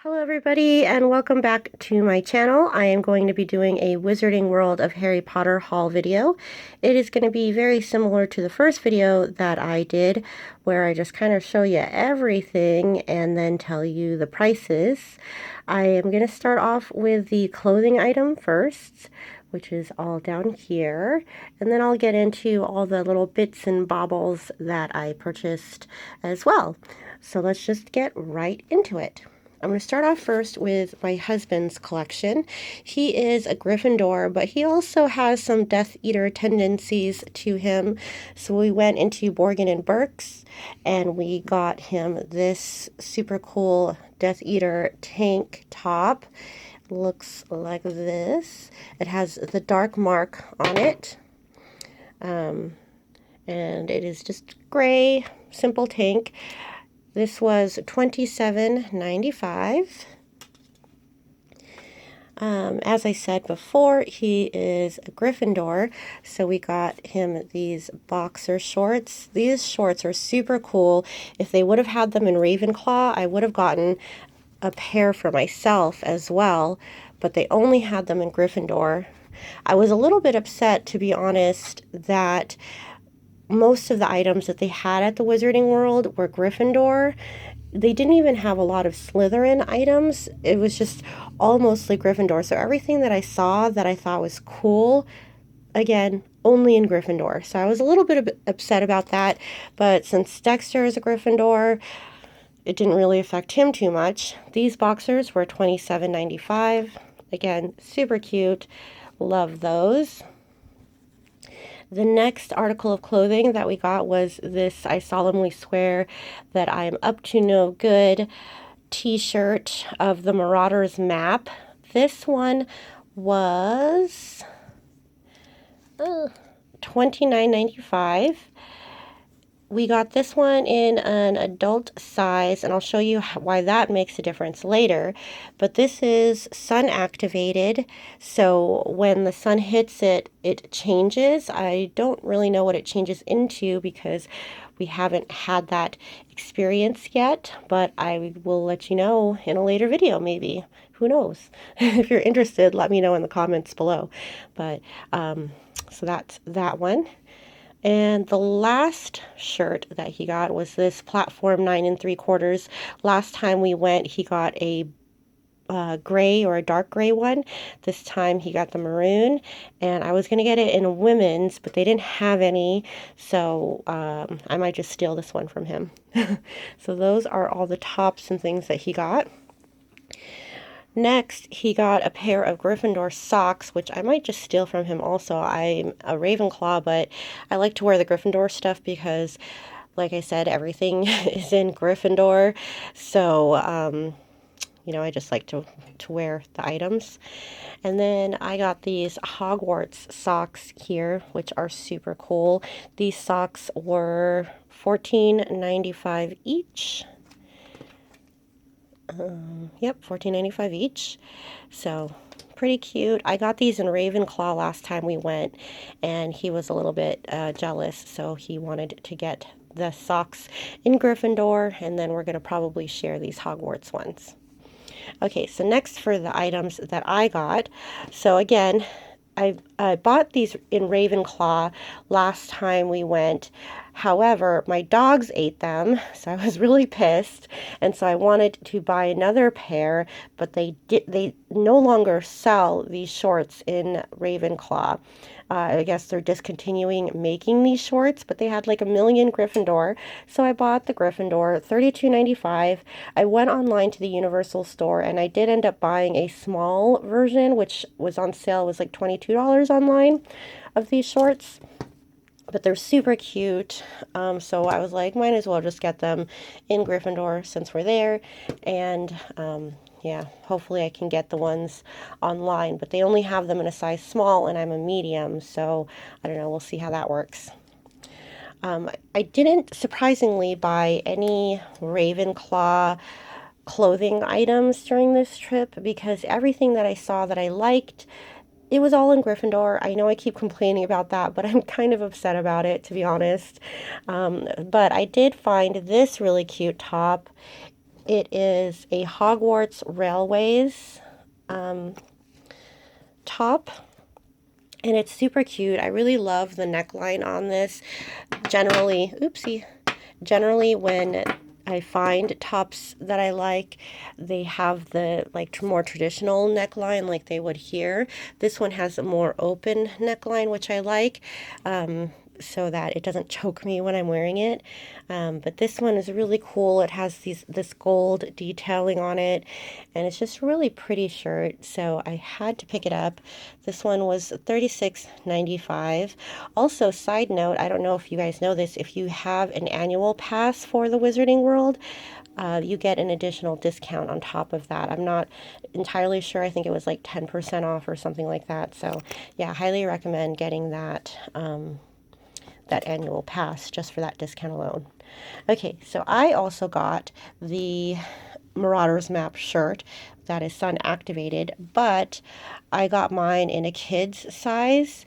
Hello everybody and welcome back to my channel. I am going to be doing a Wizarding World of Harry Potter haul video. It is going to be very similar to the first video that I did where I just kind of show you everything and then tell you the prices. I am going to start off with the clothing item first, which is all down here, and then I'll get into all the little bits and baubles that I purchased as well. So let's just get right into it. I'm going to start off first with my husband's collection. He is a Gryffindor, but he also has some Death Eater tendencies to him. So we went into Borgin & Burke's and we got him this super cool Death Eater tank top. Looks like this. It has the dark mark on it. And it is just gray, simple tank. This was $27.95. As I said before, he is a Gryffindor, so we got him these boxer shorts. These shorts are super cool. If they would have had them in Ravenclaw, I would have gotten a pair for myself as well, but they only had them in Gryffindor. I was a little bit upset, to be honest, that most of the items that they had at the Wizarding World were Gryffindor. They didn't even have a lot of Slytherin items. It was just all mostly Gryffindor. So everything that I saw that I thought was cool, again, only in Gryffindor. So I was a little bit upset about that. But since Dexter is a Gryffindor, it didn't really affect him too much. These boxers were $27.95. Again, super cute. Love those. The next article of clothing that we got was this I solemnly swear that I am up to no good t-shirt of the Marauders map. This one was $29.95. We got this one in an adult size, and I'll show you why that makes a difference later. But this is sun activated, so when the sun hits it, it changes. I don't really know what it changes into because we haven't had that experience yet, but I will let you know in a later video maybe. Who knows? If you're interested, let me know in the comments below. But so that's that one. And the last shirt that he got was this platform 9 3/4. Last time we went, he got a gray or a dark gray one. This time he got the maroon, and I was going to get it in a women's, but they didn't have any, so I might just steal this one from him. So those are all the tops and things that he got. Next, he got a pair of Gryffindor socks, which I might just steal from him also. I'm a Ravenclaw, but I like to wear the Gryffindor stuff because, like I said, everything is in Gryffindor. So, you know, I just like to wear the items. And then I got these Hogwarts socks here, which are super cool. These socks were $14.95 each. Yep, $14.95 each. So pretty cute. I got these in Ravenclaw last time we went, and he was a little bit jealous, so he wanted to get the socks in Gryffindor, and then we're going to probably share these Hogwarts ones. Okay, so next for the items that I got. So again, I bought these in Ravenclaw last time we went. However, my dogs ate them, so I was really pissed, and so I wanted to buy another pair, but they no longer sell these shorts in Ravenclaw. I guess they're discontinuing making these shorts, but they had like a million Gryffindor, so I bought the Gryffindor, $32.95. I went online to the Universal store, and I did end up buying a small version, which was on sale. It was like $22 online of these shorts. But they're super cute, so I was like, might as well just get them in Gryffindor since we're there, and yeah, hopefully I can get the ones online, but they only have them in a size small, and I'm a medium, so I don't know, we'll see how that works. I didn't, surprisingly, buy any Ravenclaw clothing items during this trip because everything that I saw that I liked, it was all in Gryffindor. I know I keep complaining about that, but I'm kind of upset about it, to be honest. But I did find this really cute top. It is a Hogwarts Railways top, and it's super cute. I really love the neckline on this. Generally when I find tops that I like, they have the like more traditional neckline like they would here. This one has a more open neckline, which I like. So that it doesn't choke me when I'm wearing it. But this one is really cool. It has this gold detailing on it, and it's just a really pretty shirt. So I had to pick it up. This one was $36.95. Also, side note, I don't know if you guys know this, if you have an annual pass for the Wizarding World, you get an additional discount on top of that. I'm not entirely sure. I think it was like 10% off or something like that. So yeah, highly recommend getting that that annual pass just for that discount alone. Okay, so I also got the Marauders Map shirt that is sun activated, but I got mine in a kid's size.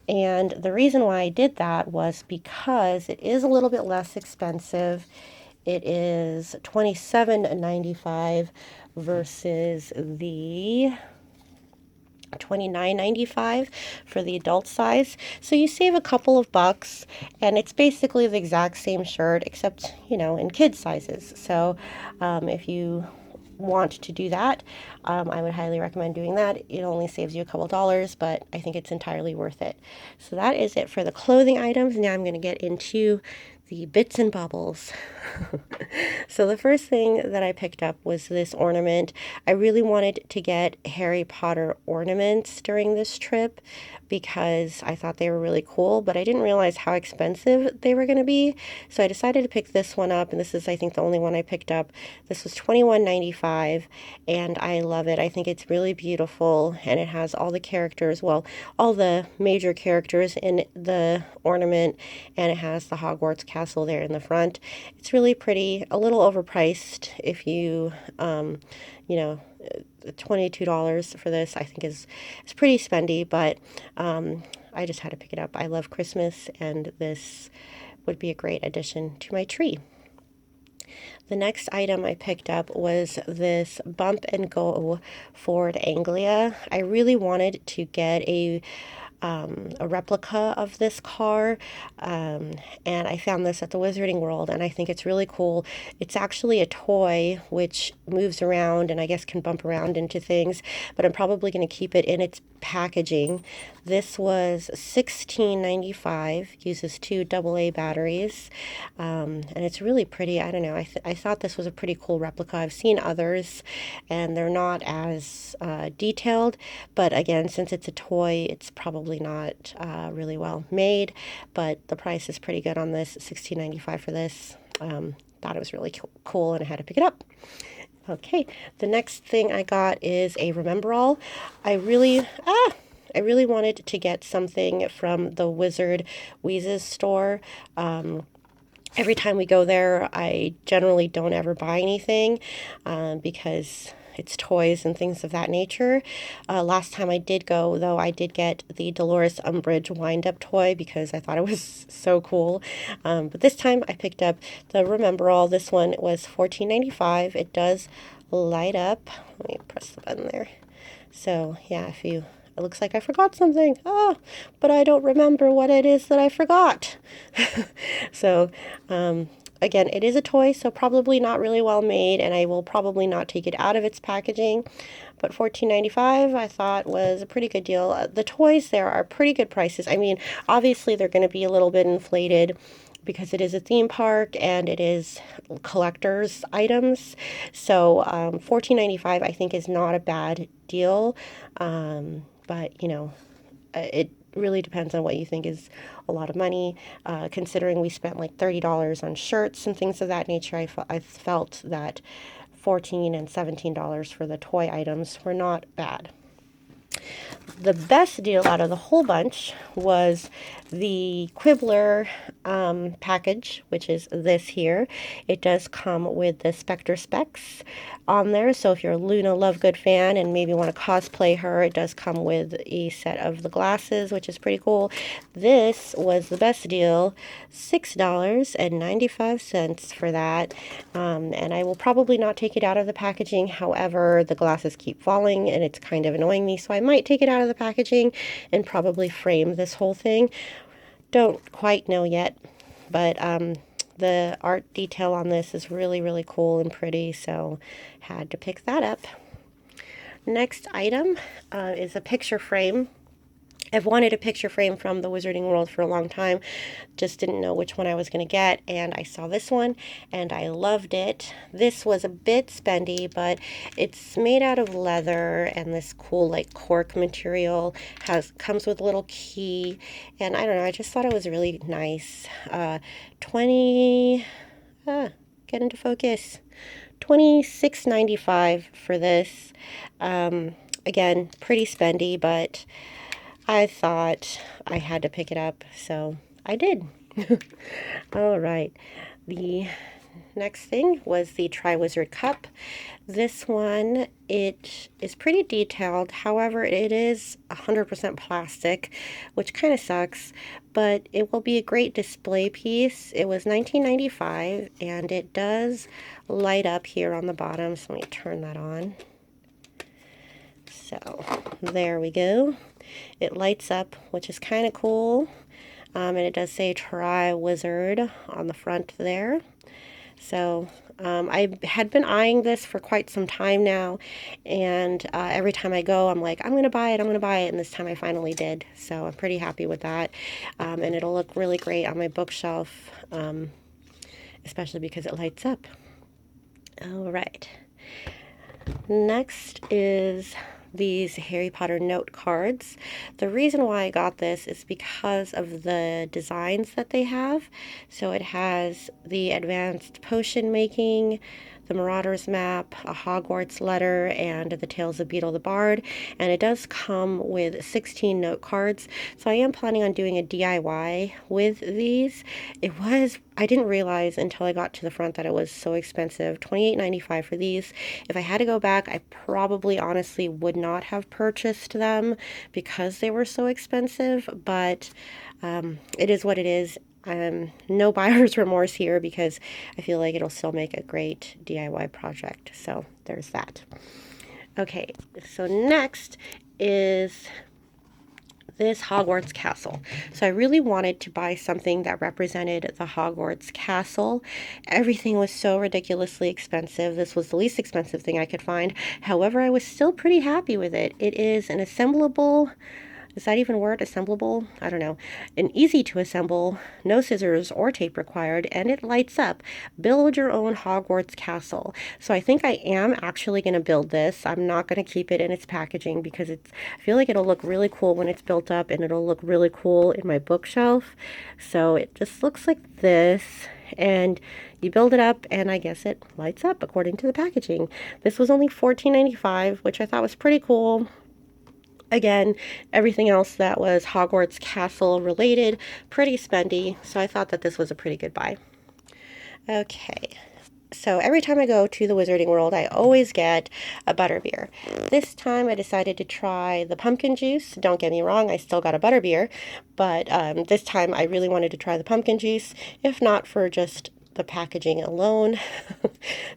And the reason why I did that was because it is a little bit less expensive. It is $27.95 versus the $29.95 for the adult size. So you save a couple of bucks, and it's basically the exact same shirt except, you know, in kid sizes. So if you want to do that, I would highly recommend doing that. It only saves you a couple dollars, but I think it's entirely worth it. So that is it for the clothing items. Now I'm going to get into the bits and bobbles. So the first thing that I picked up was this ornament. I really wanted to get Harry Potter ornaments during this trip because I thought they were really cool, but I didn't realize how expensive they were going to be. So I decided to pick this one up, and this is, I think, the only one I picked up. This was $21.95, and I love it. I think it's really beautiful, and it has all the characters, well, all the major characters in the ornament, and it has the Hogwarts Castle there in the front. It's really pretty, a little overpriced if you, you know, $22 for this I think is pretty spendy, but I just had to pick it up. I love Christmas, and this would be a great addition to my tree. The next item I picked up was this Bump and Go Ford Anglia. I really wanted to get a replica of this car, and I found this at the Wizarding World, and I think it's really cool. It's actually a toy which moves around and I guess can bump around into things, but I'm probably going to keep it in its packaging. This was $16.95, uses two AA batteries, and it's really pretty. I don't know, I thought this was a pretty cool replica. I've seen others, and they're not as detailed, but again, since it's a toy, it's probably not really well made, but the price is pretty good on this, $16.95 for this. Thought it was really cool, and I had to pick it up. Okay, the next thing I got is a Remember All. I really wanted to get something from the Wizard Wheezes store. Every time we go there, I generally don't ever buy anything because it's toys and things of that nature. Last time I did go, though, I did get the Dolores Umbridge wind-up toy because I thought it was so cool. But this time I picked up the Remember All. This one was $14.95. It does light up. Let me press the button there. So, yeah, it looks like I forgot something. Oh, but I don't remember what it is that I forgot. So, again, it is a toy, so probably not really well made, and I will probably not take it out of its packaging. But $14.95 I thought was a pretty good deal. The toys there are pretty good prices. I mean, obviously they're going to be a little bit inflated because it is a theme park and it is collector's items. So $14.95 I think is not a bad deal. But, you know, it really depends on what you think is a lot of money. Considering we spent like $30 on shirts and things of that nature, I felt that $14 and $17 for the toy items were not bad. The best deal out of the whole bunch was the Quibbler package, which is this here. It does come with the Spectre specs on there, so if you're a Luna Lovegood fan and maybe want to cosplay her, it does come with a set of the glasses, which is pretty cool. This was the best deal, $6.95 for that, and I will probably not take it out of the packaging. However, the glasses keep falling and it's kind of annoying me, so I might take it out of the packaging and probably frame this whole thing. Don't quite know yet, but the art detail on this is really, really cool and pretty, so had to pick that up. Next item is a picture frame. I've wanted a picture frame from the Wizarding World for a long time, just didn't know which one I was going to get, and I saw this one, and I loved it. This was a bit spendy, but it's made out of leather, and this cool, like, cork material comes with a little key, and I don't know, I just thought it was really nice. Get into focus. $26.95 for this. Again, pretty spendy, but I thought I had to pick it up, so I did. All right. The next thing was the Triwizard Cup. This one, it is pretty detailed. However, it is 100% plastic, which kind of sucks, but it will be a great display piece. It was $19.95, and it does light up here on the bottom, so let me turn that on. So there we go. It lights up, which is kind of cool, and it does say Triwizard on the front there. So I had been eyeing this for quite some time now, and every time I go, I'm like, I'm going to buy it, and this time I finally did. So I'm pretty happy with that, and it'll look really great on my bookshelf, especially because it lights up. All right. Next is these Harry Potter note cards. The reason why I got this is because of the designs that they have. So it has the advanced potion making, the Marauders map, a Hogwarts letter, and the Tales of Beedle the Bard. And it does come with 16 note cards. So I am planning on doing a DIY with these. I didn't realize until I got to the front that it was so expensive. $28.95 for these. If I had to go back, I probably honestly would not have purchased them because they were so expensive, but it is what it is. No buyer's remorse here because I feel like it'll still make a great DIY project. So there's that. Okay, so next is this Hogwarts Castle. So I really wanted to buy something that represented the Hogwarts Castle. Everything was so ridiculously expensive. This was the least expensive thing I could find. However, I was still pretty happy with it. It is an assemblable, is that even a word? Assemblable? I don't know. An easy to assemble, no scissors or tape required, and it lights up. Build your own Hogwarts Castle. So I think I am actually going to build this. I'm not going to keep it in its packaging because I feel like it'll look really cool when it's built up, and it'll look really cool in my bookshelf. So it just looks like this, and you build it up, and I guess it lights up according to the packaging. This was only $14.95, which I thought was pretty cool. Again, everything else that was Hogwarts Castle related, pretty spendy, so I thought that this was a pretty good buy. Okay, so every time I go to the Wizarding World, I always get a butterbeer. This time I decided to try the pumpkin juice. Don't get me wrong, I still got a butterbeer, but this time I really wanted to try the pumpkin juice, if not for just the packaging alone.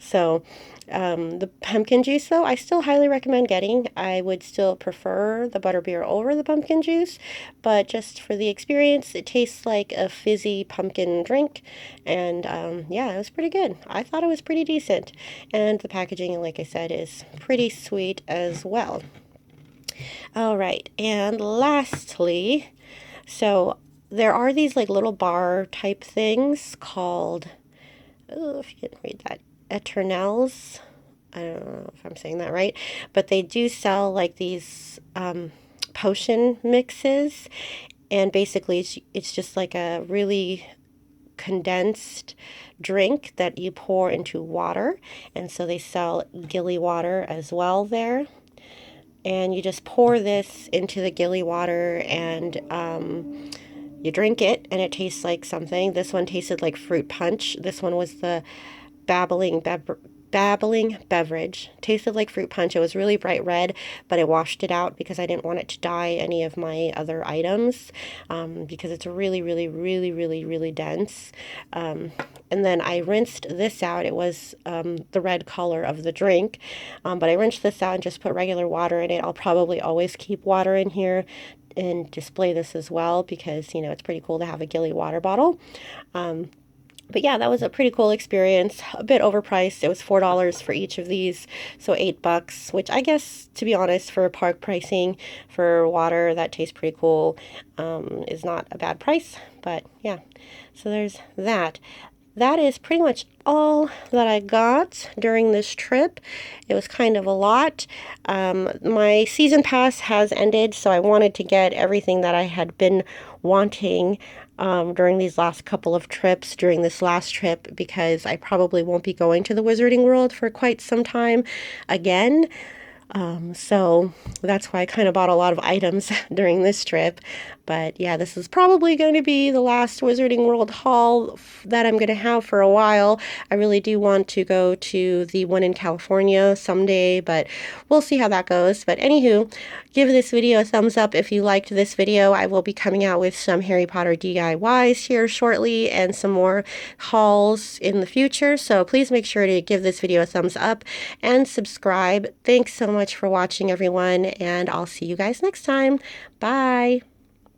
So the pumpkin juice, though, I still highly recommend getting. I would still prefer the butterbeer over the pumpkin juice, but just for the experience, it tastes like a fizzy pumpkin drink, and yeah, it was pretty good. I thought it was pretty decent, and the packaging, like I said, is pretty sweet as well. All right, and lastly, so there are these like little bar type things called, oh, if you can read that, Eternels. I don't know if I'm saying that right, but they do sell like these potion mixes, and basically it's just like a really condensed drink that you pour into water, and so they sell Gilly water as well there. and you just pour this into the gilly water, and you drink it, and it tastes like something. This one tasted like fruit punch. This one was the babbling beverage. Tasted like fruit punch. It was really bright red, but I washed it out because I didn't want it to dye any of my other items, because it's really, really, really, really, really dense. And then I rinsed this out. It was the red color of the drink, but I rinsed this out and just put regular water in it. I'll probably always keep water in here and display this as well, because it's pretty cool to have a gilly water bottle. But yeah, that was a pretty cool experience. A bit overpriced. It was $4 for each of these, so $8, which I guess, to be honest, for park pricing for water that tastes pretty cool, is not a bad price. But yeah, so there's that. That is pretty much all that I got during this trip. It was kind of a lot. My season pass has ended, so I wanted to get everything that I had been wanting during these last couple of trips, during this last trip, because I probably won't be going to the Wizarding World for quite some time again. So that's why I kind of bought a lot of items during this trip. But yeah, this is probably going to be the last Wizarding World haul that I'm going to have for a while. I really do want to go to the one in California someday, but we'll see how that goes. But anywho, give this video a thumbs up if you liked this video. I will be coming out with some Harry Potter DIYs here shortly and some more hauls in the future. So please make sure to give this video a thumbs up and subscribe. Thanks so much for watching, everyone, and I'll see you guys next time. Bye.